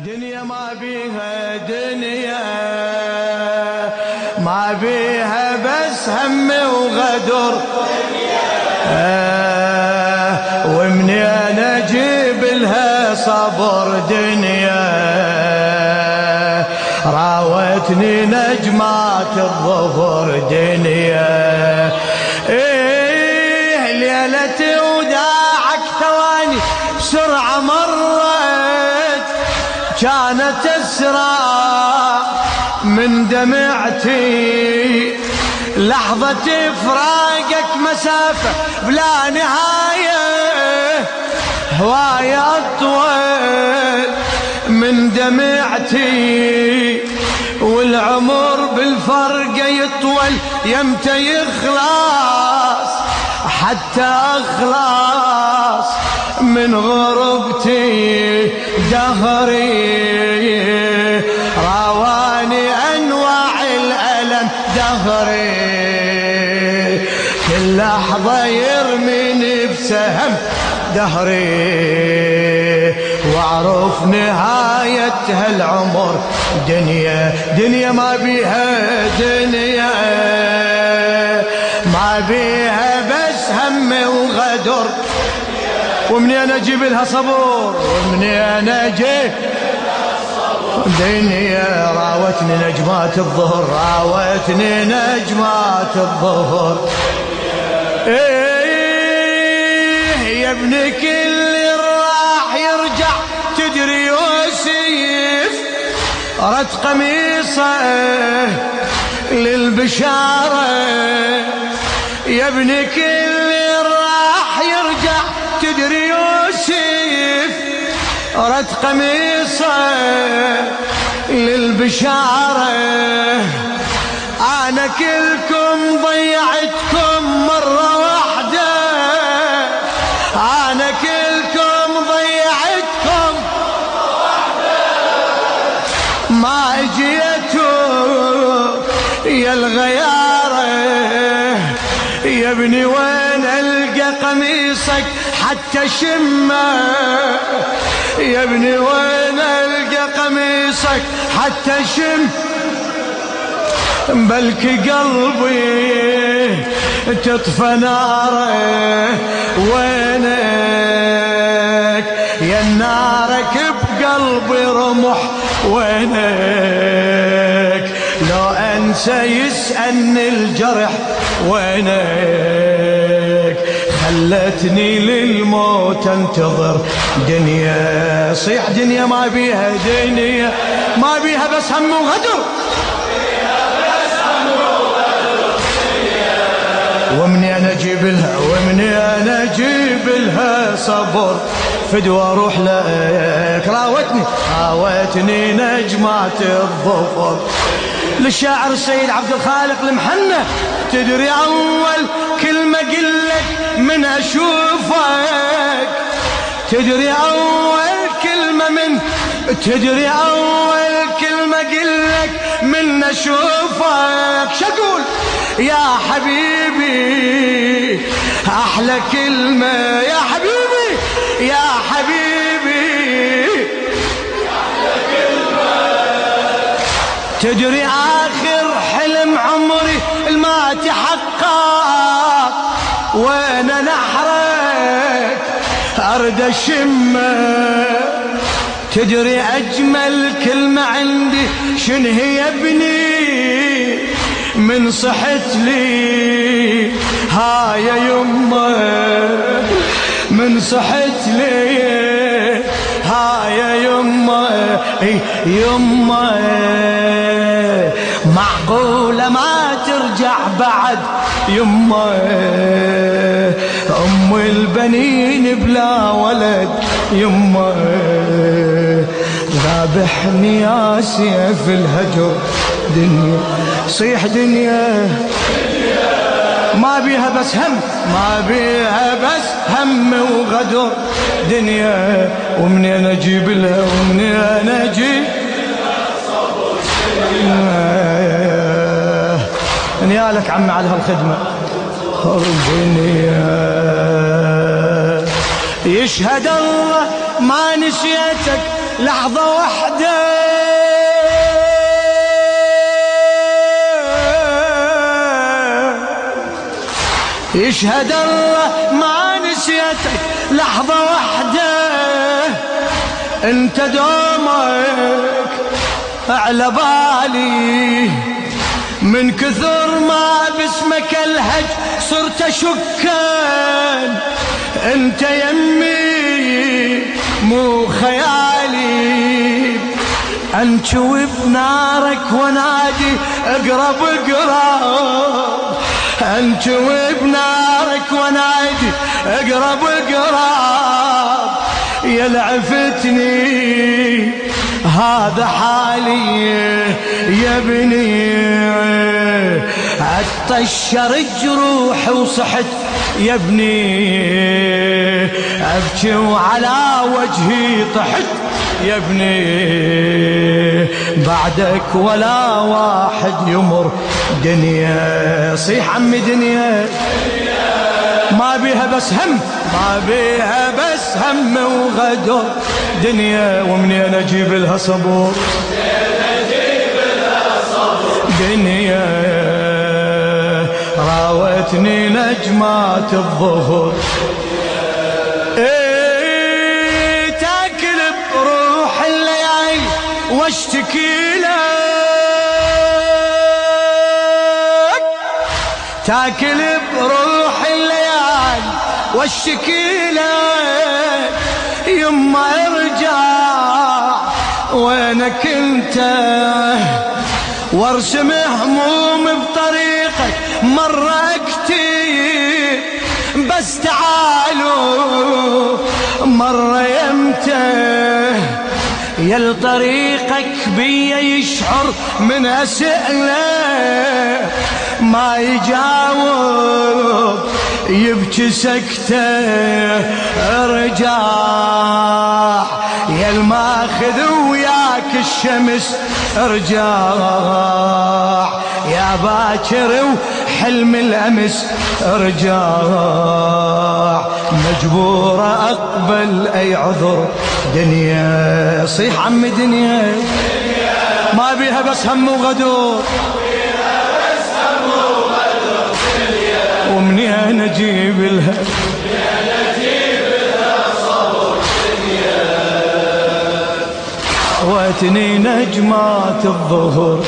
دنيا ما بيها دنيا ما بيها بس هم وغدر ومني انا اجيب لها صبر دنيا راوتني نجمات الظهر دنيا ليلتي وداعك ثواني بسرعة مرت كانت اسرع من دمعتي لحظة فراقك مسافة بلا نهاية هواية أطول من دمعتي والعمر بالفرقة يطول يمتى يخلص حتى أخلص من غربتي دهري رواني أنواع الألم دهري كل لحظة يرميني بسهم دهري واعرف نهاية هالعمر دنيا ما بيها دنيا ما بيها بس هم وغدر ومني انا اجيب لها صبور ومني انا اجيب دنيا راوتني نجمات الظهر راوتني نجمات الظهر يا ابن كل راح يرجع تدري يوسف رد قميصه للبشارة يا ابن كل راح يرجع تدري يوسف رد قميصه للبشارة أنا كلكم ضيعتكم مرة واحدة أنا كلكم ضيعتكم ما اجيتوا يا الغيارة يا ابني وين القى قميصك حتى شمه يا ابني وين القى قميصك حتى شم بلكي قلبي تطفى ناره وينك يا نارك بقلبي رمح وينك لو انسى يسألني الجرح وينك خلتني للموت انتظر دنيا صيح دنيا ما بيها دنيا ما بيها بس هم وغدر ومني انا اجيب لها ومني انا اجيب لها صبر فدوى اروح لك راوتني نجمات الظفر للشاعر السيد عبد الخالق المحنة تدري اول كلمة قلك من اشوفك تدري اول كلمة قلك من اشوفك شقول يا حبيبي احلى كلمة يا حبيبي يا حبيبي احلى كلمة تدري اخر حلم عمري ما تحقق وانا نحرك ارد اشمه تدري اجمل كلمة عندي شن هي يا ابني من صحت لي ها يا يمه من صحت لي ها يا يمه يمه معقولة ما ترجع بعد يمه ام البنين بلا ولد يمه ذابحني يا سيف الهجر دنيا صيح دنيا ما بيها بس هم ما بيها بس هم وغدر دنيا ومني انا اجيب لها ومني انا اجيب نيالك عمي على هالخدمة الدنيا يشهد الله ما نسيتك لحظة واحدة. يشهد الله ما نسيتك لحظة واحدة. انت دومك على بالي من كثر ما باسمك الهج صرت اشكان. انت يمي مو خيالي، انشوي بنارك ونادي اقرب اقرب. انشوي بنارك ونادي اقرب اقرب. يا لعفتني هذا حالي يا ابني، اتطشر جروحي وصحت يا ابني، ابكي وعلى وجهي طحت يا ابني. بعدك ولا واحد يمر دنيا. صيح عمي دنيا ما بيها بس هم، ما بيها بس هم وغدر دنيا. ومنين اجيب لها صبور دنيا، راوتني نجمات الظهر. ايه تاكل بروح الليالي واشتكي لك، تاكل بروح الليالي واشتكي لك. يما ارجع وينك انت، وارسم هموم بطريقك مرة اكتب. بس تعالوا مرة يمتى يل طريقك بيا يشعر من اسئله. ما يجاوب يبكي سكته. ارجع يا الماخذ وياك الشمس، ارجع يا باكر وحلم الامس، ارجع مجبور اقبل اي عذر دنيا. صيح عمي دنيا ما بيها بس هم وغدور، ومنين اجيب لها صبر دنيا. واتني نجمات الظهر